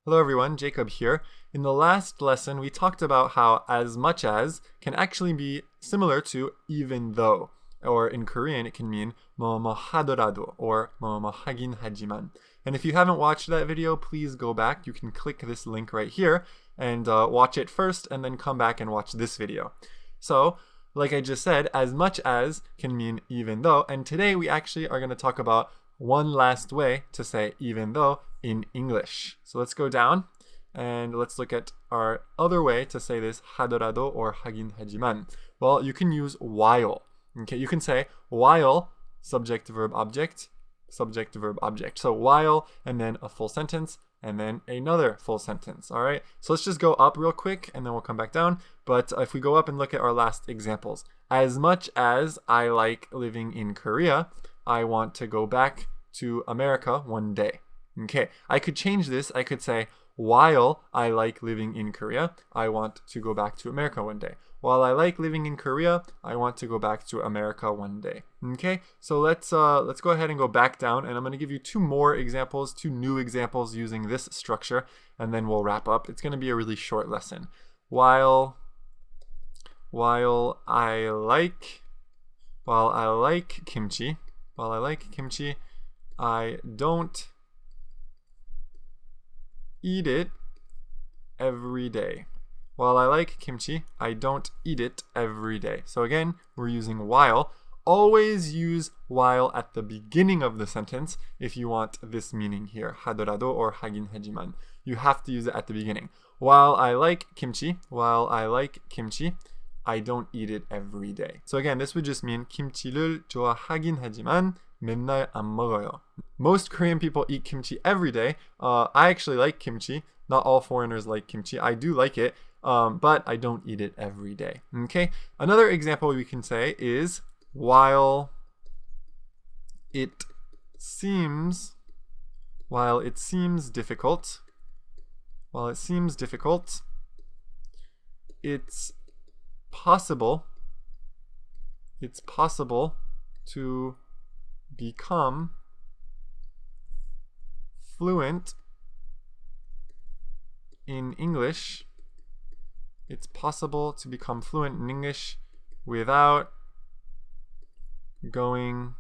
Hello everyone, Jacob here. In the last lesson, we talked about how as much as can actually be similar to even though, or in Korean it can mean 뭐뭐 하더라도 or 뭐뭐 하긴 하지만. And if you haven't watched that video, please go back. You can click this link right here and watch it first and then come back and watch this video. So, like I just said, as much as can mean even though, and today we actually are going to talk about one last way to say even though in English. So let's go down and let's look at our other way to say this 하더라도 or 하긴 하지만. Well, you can use while. Okay, you can say while subject verb object subject verb object. So while and then a full sentence and then another full sentence. All right, so let's just go up real quick and then we'll come back down. But if we go up and look at our last examples, as much as I like living in Korea, I want to go back to America one day. Okay, I could change this. I could say, while I like living in Korea, I want to go back to America one day. While I like living in Korea, I want to go back to America one day. Okay, so let's go ahead and go back down, and I'm going to give you two more examples, two new examples using this structure, and then we'll wrap up. It's going to be a really short lesson. While I like kimchi, I don't eat it every day. While I like kimchi, I don't eat it every day. So again, we're using while. Always use while at the beginning of the sentence if you want this meaning here, 하더라도 or 하긴 하지만. You have to use it at the beginning. While I like kimchi, I don't eat it every day. So again, this would just mean 김치를 좋아하긴 하지만 맨날 안 먹어요. Most Korean people eat kimchi every day. I actually like kimchi. Not all foreigners like kimchi. I do like it, but I don't eat it every day. Okay. Another example we can say is while it seems difficult, it's possible to become fluent in English. It's possible to become fluent in English without going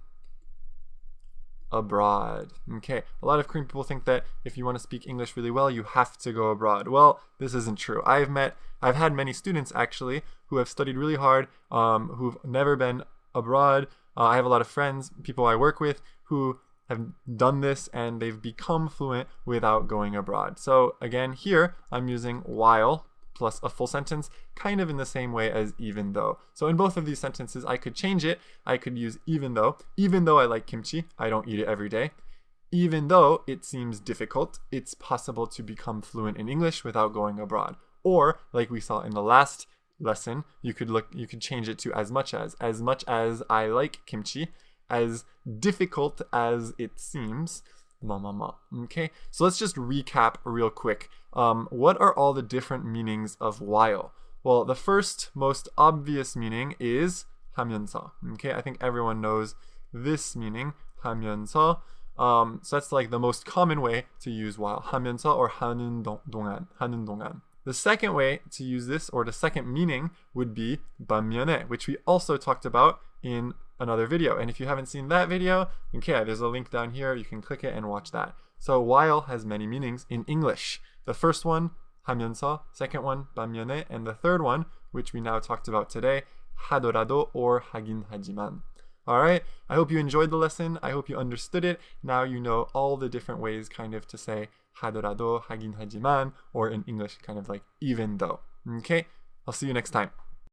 abroad. Okay, a lot of Korean people think that if you want to speak English really well, you have to go abroad. Well, this isn't true. I've had many students actually who have studied really hard, who've never been abroad. I have a lot of friends, people I work with, who have done this and they've become fluent without going abroad. So again, here I'm using while plus a full sentence, kind of in the same way as even though. So in both of these sentences, I could change it. I could use even though. Even though I like kimchi, I don't eat it every day. Even though it seems difficult, it's possible to become fluent in English without going abroad. Or, like we saw in the last lesson, you could change it to as much as I like kimchi, as difficult as it seems. Okay, so let's just recap real quick. What are all the different meanings of while? Well, the first most obvious meaning is 하면서. Okay, I think everyone knows this meaning, 하면서. So that's like the most common way to use while, 하면서 or 하는 동안. The second way to use this, or the second meaning, would be 반면에, which we also talked about in another video. And if you haven't seen that video, okay, there's a link down here. You can click it and watch that. So while has many meanings in English. The first one, 하면서, second one, 반면에, and the third one, which we now talked about today, 하더라도 or 하긴 하지만. All right, I hope you enjoyed the lesson. I hope you understood it. Now you know all the different ways kind of to say 하더라도, 하긴 하지만, or in English kind of like even though. Okay, I'll see you next time.